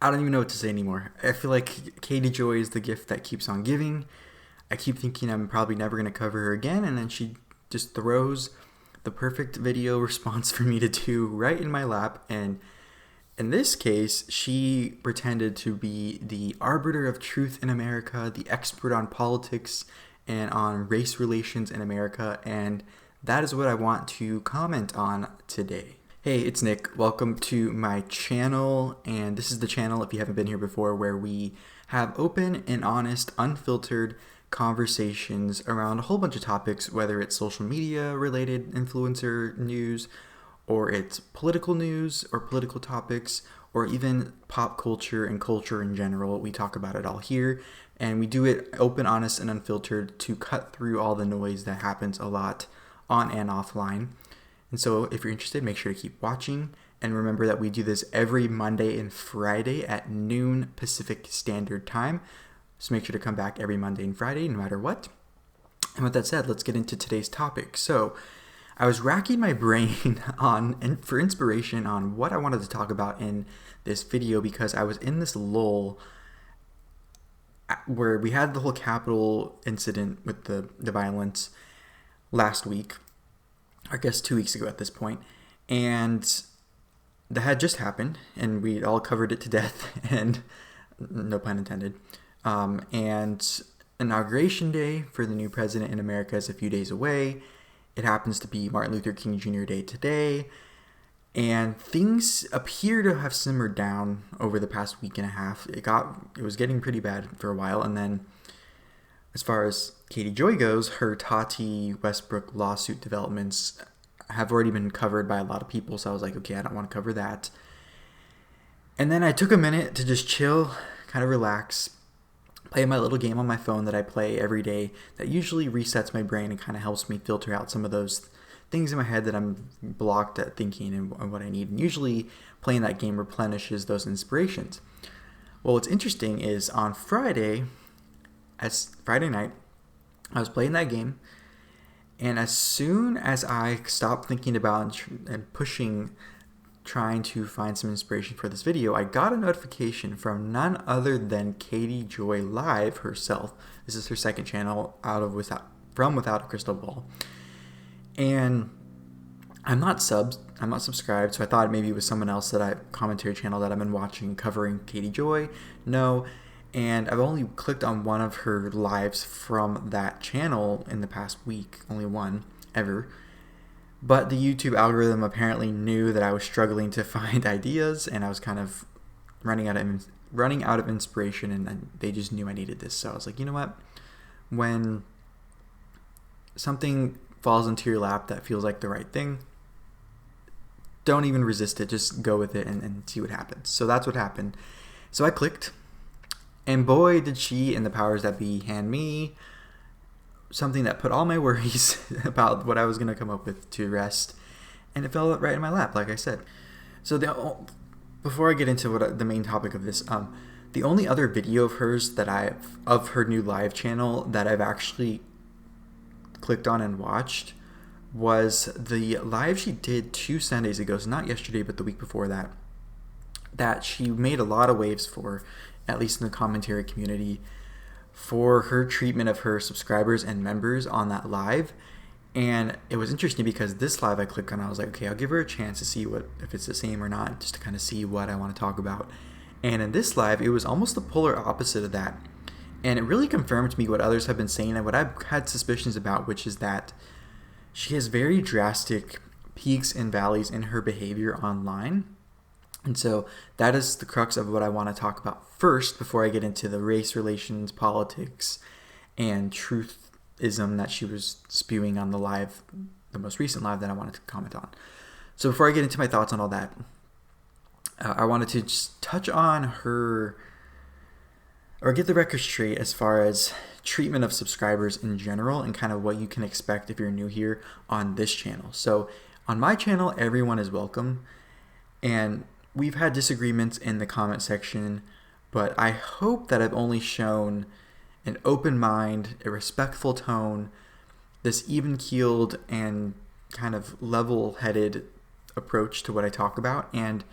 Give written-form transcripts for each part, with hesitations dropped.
I don't even know what to say anymore. I feel like Katie Joy is the gift that keeps on giving. I keep thinking I'm probably never going to cover her again, and then she just throws the perfect video response for me to do right in my lap. And in this case, she pretended to be the arbiter of truth in America, the expert on politics and on race relations in America, and that is what I want to comment on today. Hey, it's Nick. Welcome to my channel, and this is the channel, if you haven't been here before, where we have open and honest, unfiltered conversations around a whole bunch of topics, whether it's social media related influencer news, or it's political news or political topics, or even pop culture and culture in general. We talk about it all here, and we do it open, honest, and unfiltered to cut through all the noise that happens a lot on and offline. And so if you're interested, make sure to keep watching. And remember that we do this every Monday and Friday at noon Pacific Standard Time. So make sure to come back every Monday and Friday, no matter what. And with that said, let's get into today's topic. So I was racking my brain for inspiration on what I wanted to talk about in this video, because I was in this lull where we had the whole Capitol incident with the violence last week. I guess 2 weeks ago at this point, and that had just happened, and we all covered it to death, and no pun intended. And Inauguration Day for the new president in America is a few days away. It happens to be Martin Luther King Jr. Day today, and things appear to have simmered down over the past week and a half. It was getting pretty bad for a while, and then as far as Katie Joy goes, her Tati Westbrook lawsuit developments have already been covered by a lot of people, so I was like, okay, I don't want to cover that. And then I took a minute to just chill, kind of relax, play my little game on my phone that I play every day that usually resets my brain and kind of helps me filter out some of those things in my head that I'm blocked at thinking and what I need. And usually playing that game replenishes those inspirations. Well, what's interesting is on Friday night, I was playing that game, and as soon as I stopped thinking about and pushing, trying to find some inspiration for this video, I got a notification from none other than Katie Joy Live herself. This is her second channel from Without a Crystal Ball. And I'm not subscribed, so I thought maybe it was someone else commentary channel that I've been watching covering Katie Joy. No. And I've only clicked on one of her lives from that channel in the past week, only one ever. But the YouTube algorithm apparently knew that I was struggling to find ideas, and I was kind of running out of inspiration, and they just knew I needed this. So I was like, you know what? When something falls into your lap that feels like the right thing, don't even resist it. Just go with it and see what happens. So that's what happened. So I clicked. And boy, did she and the powers that be hand me something that put all my worries about what I was going to come up with to rest. And it fell right in my lap, like I said. So before I get into the main topic of this, the only other video of hers of her new live channel that I've actually clicked on and watched was the live she did 2 Sundays ago. So not yesterday, but the week before that she made a lot of waves for, at least in the commentary community, for her treatment of her subscribers and members on that live. And it was interesting because this live I clicked on, I was like, okay, I'll give her a chance to see if it's the same or not, just to kind of see what I want to talk about. And in this live, it was almost the polar opposite of that. And it really confirmed to me what others have been saying and what I've had suspicions about, which is that she has very drastic peaks and valleys in her behavior online. And so that is the crux of what I want to talk about first before I get into the race relations, politics, and truthism that she was spewing on the most recent live that I wanted to comment on. So before I get into my thoughts on all that, I wanted to just touch on her, or get the record straight as far as treatment of subscribers in general and kind of what you can expect if you're new here on this channel. So on my channel, everyone is welcome, and we've had disagreements in the comment section, but I hope that I've only shown an open mind, a respectful tone, this even-keeled and kind of level-headed approach to what I talk about. And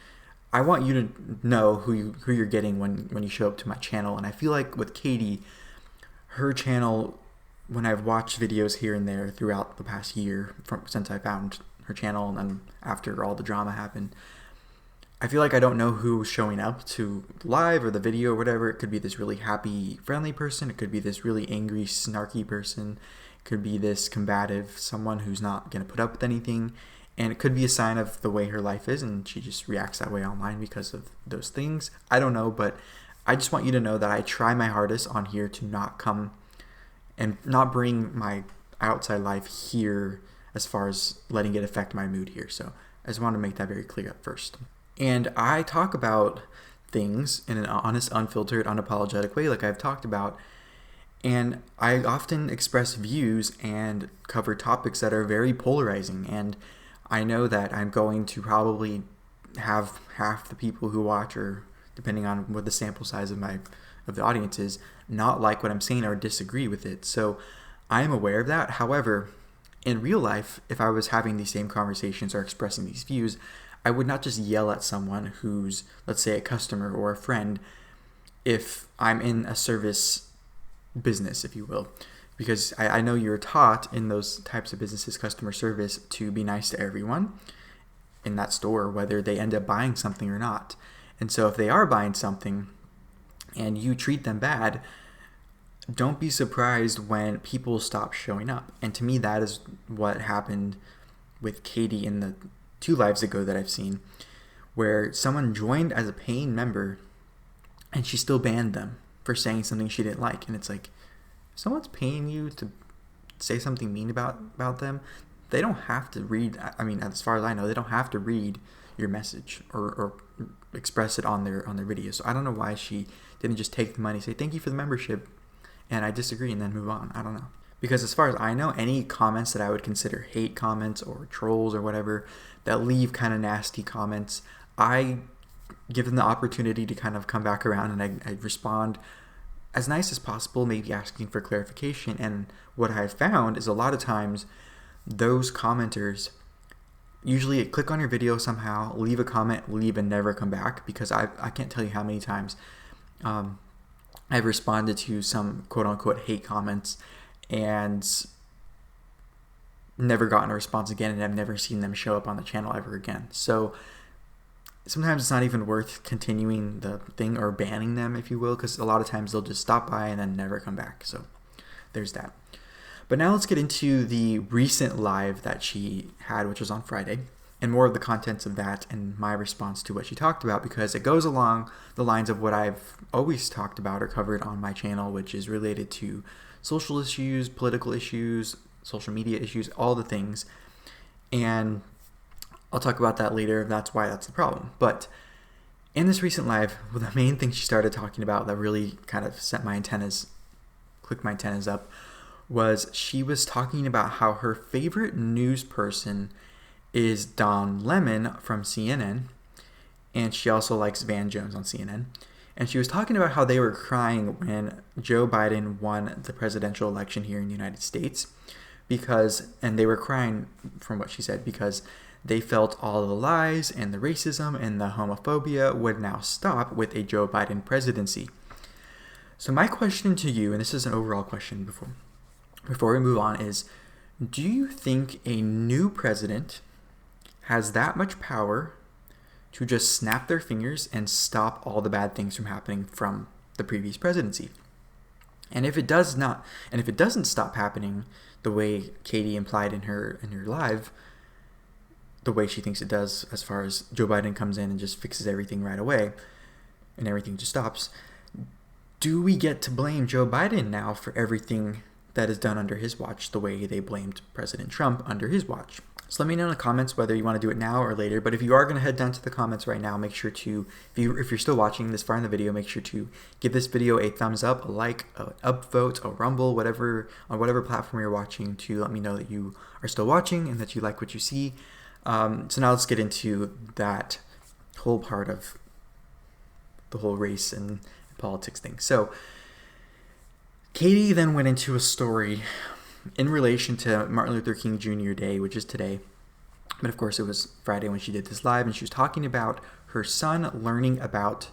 I want you to know who you're getting when you show up to my channel. And I feel like with Katie, her channel, when I've watched videos here and there throughout the past year since I found her channel and then after all the drama happened, I feel like I don't know who's showing up to live or the video or whatever. It could be this really happy, friendly person. It could be this really angry, snarky person. It could be this combative, someone who's not going to put up with anything. And it could be a sign of the way her life is, and she just reacts that way online because of those things. I don't know, but I just want you to know that I try my hardest on here to not come and not bring my outside life here as far as letting it affect my mood here. So I just want to make that very clear at first. And I talk about things in an honest, unfiltered, unapologetic way, like I've talked about. And I often express views and cover topics that are very polarizing. And I know that I'm going to probably have half the people who watch, or depending on what the sample size of the audience is, not like what I'm saying or disagree with it. So I am aware of that. However, in real life, if I was having these same conversations or expressing these views, I would not just yell at someone who's, let's say, a customer or a friend if I'm in a service business, if you will. Because I know you're taught in those types of businesses, customer service, to be nice to everyone in that store, whether they end up buying something or not. And so if they are buying something and you treat them bad, don't be surprised when people stop showing up. And to me, that is what happened with Katie in the 2 lives ago that I've seen, where someone joined as a paying member and she still banned them for saying something she didn't like. And it's like, if someone's paying you to say something mean about them, they don't have to read, I mean, as far as I know, they don't have to read your message or express it on their video. So I don't know why she didn't just take the money, say thank you for the membership, and I disagree, and then move on. I don't know. Because as far as I know, any comments that I would consider hate comments or trolls or whatever that leave kind of nasty comments, I give them the opportunity to kind of come back around, and I respond as nice as possible, maybe asking for clarification. And what I've found is a lot of times those commenters usually click on your video somehow, leave a comment, leave, and never come back, because I can't tell you how many times I've responded to some quote-unquote hate comments and never gotten a response again, and I've never seen them show up on the channel ever again. So sometimes it's not even worth continuing the thing or banning them, if you will, because a lot of times they'll just stop by and then never come back. So there's that. But now let's get into the recent live that she had, which was on Friday, and more of the contents of that and my response to what she talked about, because it goes along the lines of what I've always talked about or covered on my channel, which is related to social issues, political issues, social media issues, all the things. And I'll talk about that later. That's why that's the problem. But in this recent live, the main thing she started talking about that really kind of clicked my antennas up, was she was talking about how her favorite news person is Don Lemon from CNN, and she also likes Van Jones on CNN. And she was talking about how they were crying when Joe Biden won the presidential election here in the United States, and they were crying, from what she said, because they felt all the lies and the racism and the homophobia would now stop with a Joe Biden presidency. So my question to you, and this is an overall question before we move on, is, do you think a new president has that much power to just snap their fingers and stop all the bad things from happening from the previous presidency? And if it does not, and if it doesn't stop happening the way Katie implied in her live, the way she thinks it does, as far as Joe Biden comes in and just fixes everything right away and everything just stops, do we get to blame Joe Biden now for everything that is done under his watch, the way they blamed President Trump under his watch? So let me know in the comments whether you want to do it now or later. But if you are going to head down to the comments right now, make sure to, if you're still watching this far in the video, make sure to give this video a thumbs up, a like, an upvote, a rumble, on whatever platform you're watching, to let me know that you are still watching and that you like what you see. So now let's get into that whole part of the whole race and politics thing. So Katie then went into a story in relation to Martin Luther King Jr. Day, which is today. But of course, it was Friday when she did this live, and she was talking about her son learning about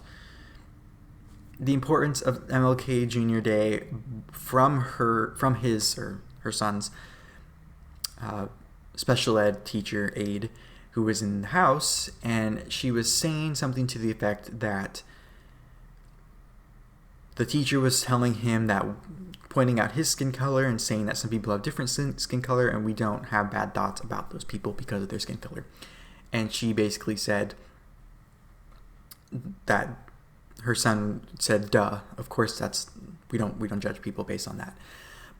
the importance of MLK Jr. Day from her son's special ed teacher aide who was in the house, and she was saying something to the effect that the teacher was telling him that, pointing out his skin color and saying that some people have different skin color and we don't have bad thoughts about those people because of their skin color. And she basically said that her son said, "Duh, of course we don't judge people based on that."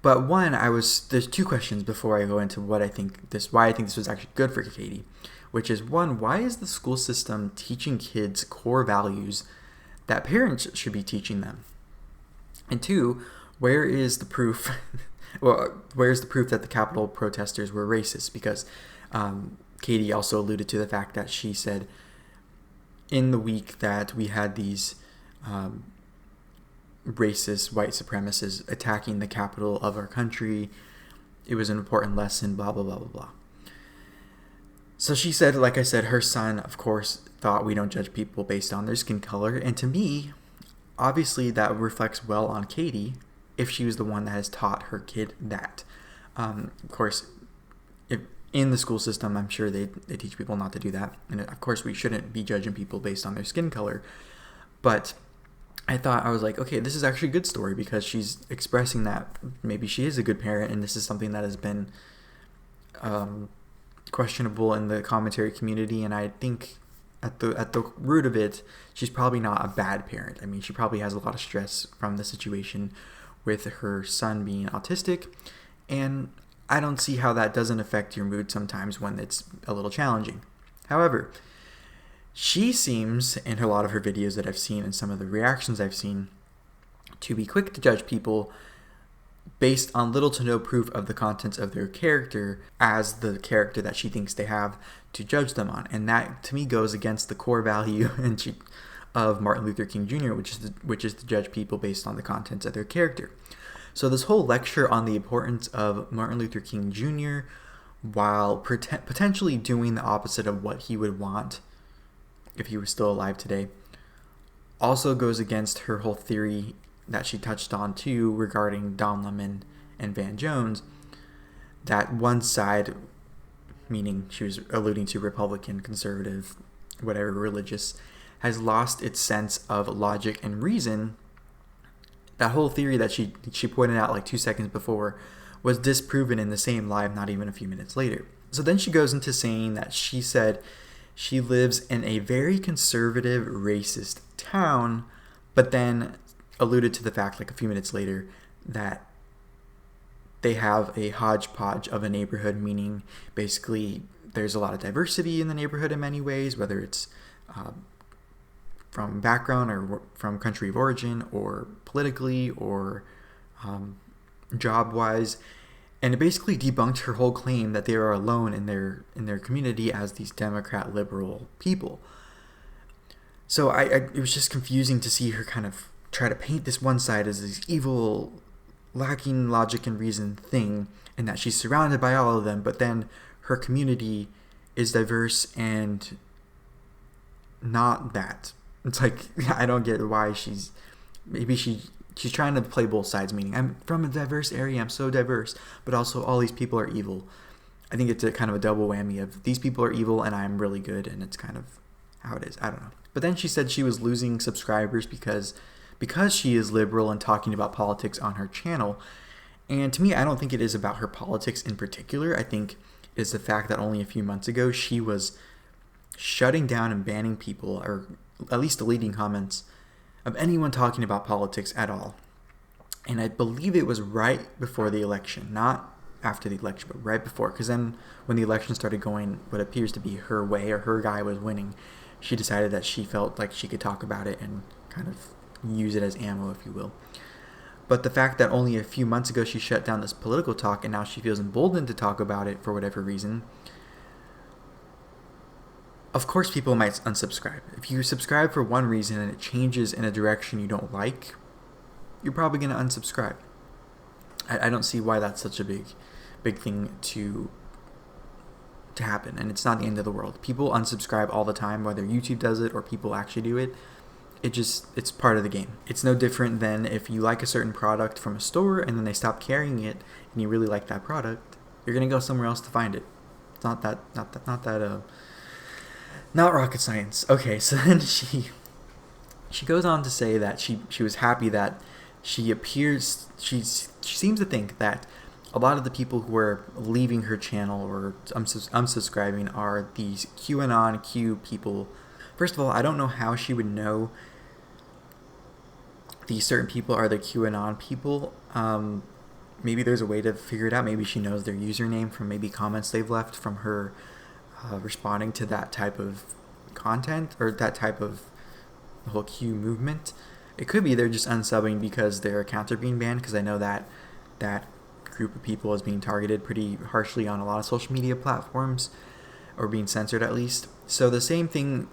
But there's two questions before I go into why I think this was actually good for Katie, which is, one, why is the school system teaching kids core values that parents should be teaching them? And two, where is the proof? Where's the proof that the Capitol protesters were racist? Because Katie also alluded to the fact that she said in the week that we had these racist white supremacists attacking the capital of our country, it was an important lesson, blah, blah, blah, blah, blah. So she said, like I said, her son, of course, thought we don't judge people based on their skin color. And to me, obviously that reflects well on Katie if she was the one that has taught her kid that. Of course, if in the school system, I'm sure they teach people not to do that. And of course, we shouldn't be judging people based on their skin color. But I was like, okay, this is actually a good story because she's expressing that maybe she is a good parent, and this is something that has been questionable in the commentary community. And I think at the root of it, she's probably not a bad parent. I mean, she probably has a lot of stress from the situation with her son being autistic, and I don't see how that doesn't affect your mood sometimes when it's a little challenging. However, she seems, in a lot of her videos that I've seen and some of the reactions I've seen, to be quick to judge people based on little to no proof of the contents of their character as the character that she thinks they have to judge them on. And that, to me, goes against the core value of Martin Luther King Jr., which is to judge people based on the contents of their character. So this whole lecture on the importance of Martin Luther King Jr. while potentially doing the opposite of what he would want if he was still alive today also goes against her whole theory that she touched on too regarding Don Lemon and Van Jones, that one side, meaning she was alluding to Republican, conservative, whatever, religious, has lost its sense of logic and reason. That whole theory that she pointed out like 2 seconds before was disproven in the same live not even a few minutes later. So then she goes into saying that she said she lives in a very conservative, racist town, but then alluded to the fact like a few minutes later that they have a hodgepodge of a neighborhood, meaning basically there's a lot of diversity in the neighborhood in many ways, whether it's from background or from country of origin or politically or job-wise. And it basically debunked her whole claim that they are alone in their community as these Democrat liberal people. So it was just confusing to see her kind of try to paint this one side as this evil, lacking logic and reason thing, and that she's surrounded by all of them, but then her community is diverse and not that. It's like, I don't get why she's trying to play both sides, meaning I'm from a diverse area, I'm so diverse, but also all these people are evil. I think it's a kind of a double whammy of these people are evil and I'm really good, and it's kind of how it is. I don't know. But then she said she was losing subscribers because she is liberal and talking about politics on her channel. And to me, I don't think it is about her politics in particular. I think it's the fact that only a few months ago she was shutting down and banning people, or at least deleting comments of anyone talking about politics at all. And I believe it was right before the election, not after the election, but right before. Because then when the election started going what appears to be her way, or her guy was winning, she decided that she felt like she could talk about it and kind of use it as ammo, if you will. But the fact that only a few months ago she shut down this political talk and now she feels emboldened to talk about it for whatever reason, of course people might unsubscribe. If you subscribe for one reason and it changes in a direction you don't like, you're probably going to unsubscribe. I don't see why that's such a big thing to to happen, and it's not the end of the world. People unsubscribe all the time, whether YouTube does it or people actually do it. It's part of the game. It's no different than if you like a certain product from a store and then they stop carrying it and you really like that product, you're going to go somewhere else to find it. It's not rocket science. Okay, so then she goes on to say that she was happy that she seems to think that a lot of the people who are leaving her channel or unsubscribing are these QAnon Q people. First of all, I don't know how she would know these certain people are the QAnon people. Maybe there's a way to figure it out. Maybe she knows their username from maybe comments they've left from her responding to that type of content or that type of the whole Q movement. It could be they're just unsubbing because their accounts are being banned, because I know that group of people is being targeted pretty harshly on a lot of social media platforms, or being censored at least. So the same thing,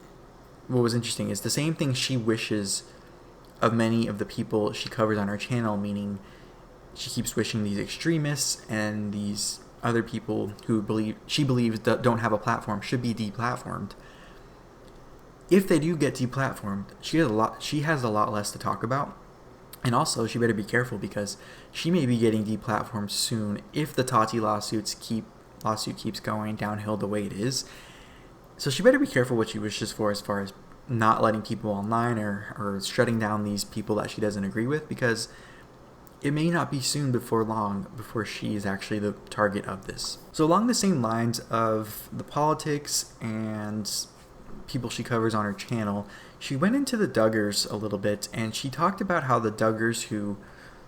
what was interesting is the same thing she wishes of many of the people she covers on her channel, meaning she keeps wishing these extremists and these other people who she believes don't have a platform should be deplatformed. If they do get deplatformed, she has a lot less to talk about. And also, she better be careful, because she may be getting deplatformed soon if the Tati lawsuit keeps going downhill the way it is. So she better be careful what she wishes for as far as not letting people online or shutting down these people that she doesn't agree with, because it may not be soon before long before she is actually the target of this. So along the same lines of the politics and people she covers on her channel, she went into the Duggars a little bit, and she talked about how the Duggars, who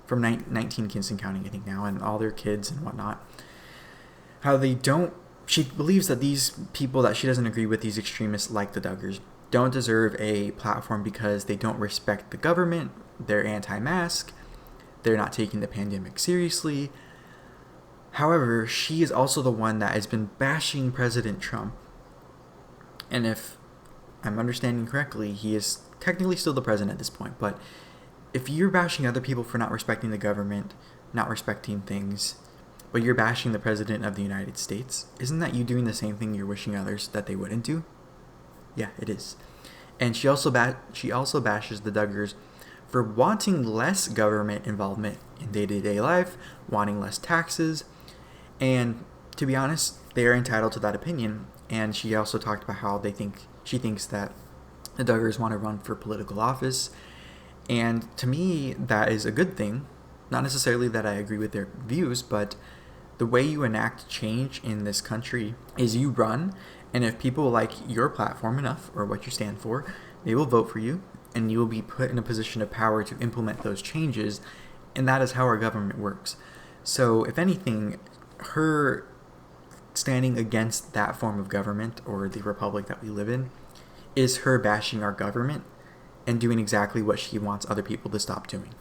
from 19 kids and counting I think now, and all their kids and whatnot, how she believes that these people that she doesn't agree with, these extremists like the Duggars, don't deserve a platform because they don't respect the government, they're anti-mask, they're not taking the pandemic seriously. However, she is also the one that has been bashing President Trump. And if I'm understanding correctly, he is technically still the president at this point, but if you're bashing other people for not respecting the government, not respecting things, but you're bashing the president of the United States, isn't that you doing the same thing you're wishing others that they wouldn't do? Yeah, it is. And she also bashes the Duggars for wanting less government involvement in day-to-day life, wanting less taxes, and to be honest, they are entitled to that opinion. And she also talked about how she thinks that the Duggars want to run for political office, and to me, that is a good thing. Not necessarily that I agree with their views, but the way you enact change in this country is you run, and if people like your platform enough, or what you stand for, they will vote for you, and you will be put in a position of power to implement those changes, and that is how our government works. So, if anything, her standing against that form of government, or the republic that we live in, is her bashing our government and doing exactly what she wants other people to stop doing.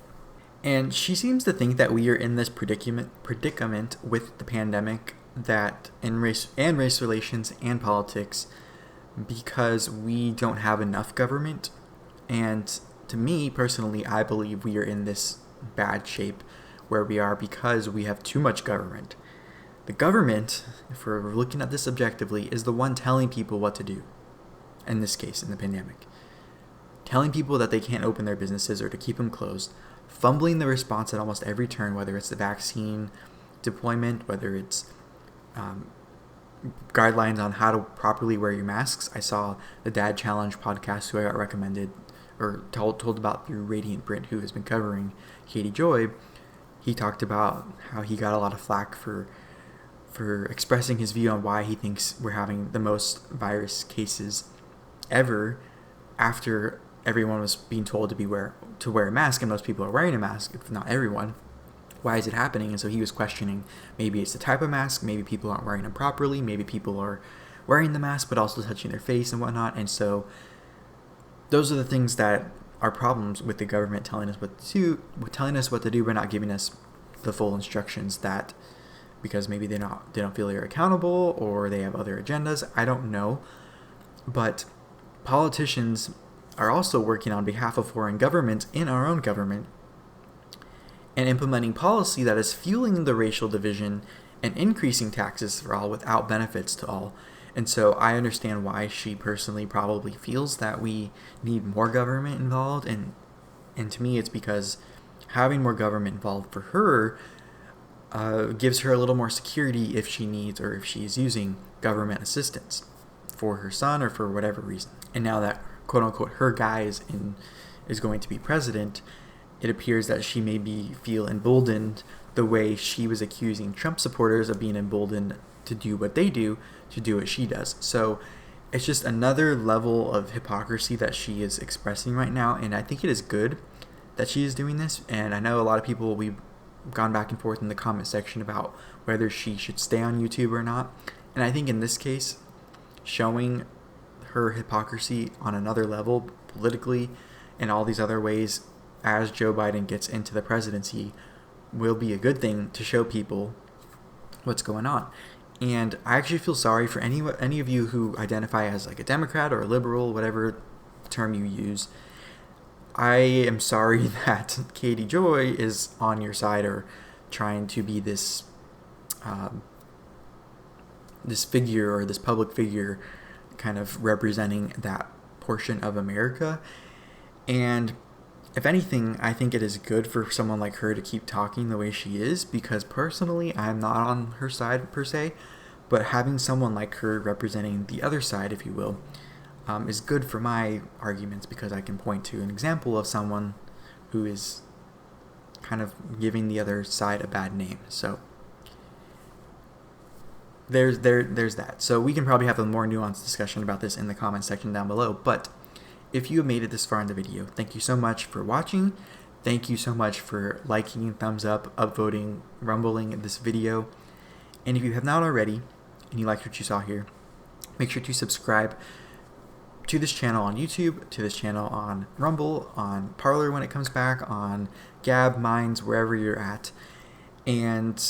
And she seems to think that we are in this predicament with the pandemic, that in race relations and politics, because we don't have enough government. And to me personally, I believe we are in this bad shape where we are because we have too much government. The government, if we're looking at this objectively, is the one telling people what to do. In this case, in the pandemic. Telling people that they can't open their businesses or to keep them closed. Fumbling the response at almost every turn, whether it's the vaccine deployment, whether it's guidelines on how to properly wear your masks. I saw the Dad Challenge podcast, who I got recommended or told about through Radiant Brent, who has been covering Katie Joy. He talked about how he got a lot of flack for expressing his view on why he thinks we're having the most virus cases ever, after everyone was being told to wear a mask, and most people are wearing a mask, if not everyone. Why is it happening? And so he was questioning, maybe it's the type of mask, maybe people aren't wearing them properly, maybe people are wearing the mask but also touching their face and whatnot. And so those are the things that are problems with the government telling us what to do, but not giving us the full instructions, that because maybe they don't feel they're accountable, or they have other agendas. I don't know. But politicians are also working on behalf of foreign governments in our own government and implementing policy that is fueling the racial division and increasing taxes for all without benefits to all. And so I understand why she personally probably feels that we need more government involved. And to me, it's because having more government involved for her gives her a little more security if she needs or if she's using government assistance for her son or for whatever reason. And now that, quote unquote, her guy is going to be president, it appears that she maybe feel emboldened the way she was accusing Trump supporters of being emboldened to do what they do, to do what she does. So it's just another level of hypocrisy that she is expressing right now, and I think it is good that she is doing this. And I know a lot of people, we've gone back and forth in the comment section about whether she should stay on YouTube or not. And I think in this case, showing her hypocrisy on another level politically and all these other ways as Joe Biden gets into the presidency will be a good thing to show people what's going on. And I actually feel sorry for any of you who identify as like a Democrat or a liberal, whatever term you use. I am sorry that Katie Joy is on your side or trying to be this this figure or this public figure kind of representing that portion of America. And if anything, I think it is good for someone like her to keep talking the way she is, because personally, I'm not on her side per se, but having someone like her representing the other side, if you will, is good for my arguments, because I can point to an example of someone who is kind of giving the other side a bad name. So there's that. So we can probably have a more nuanced discussion about this in the comment section down below. But if you have made it this far in the video, thank you so much for watching. Thank you so much for liking, thumbs up, upvoting, rumbling this video. And if you have not already, and you liked what you saw here, make sure to subscribe to this channel on YouTube, to this channel on Rumble, on Parler when it comes back, on Gab, Minds, wherever you're at. And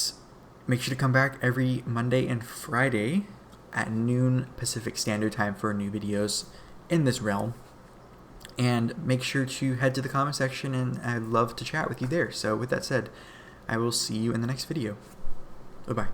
make sure to come back every Monday and Friday at noon Pacific Standard Time for new videos in this realm. And make sure to head to the comment section, and I'd love to chat with you there. So with that said, I will see you in the next video. Bye-bye.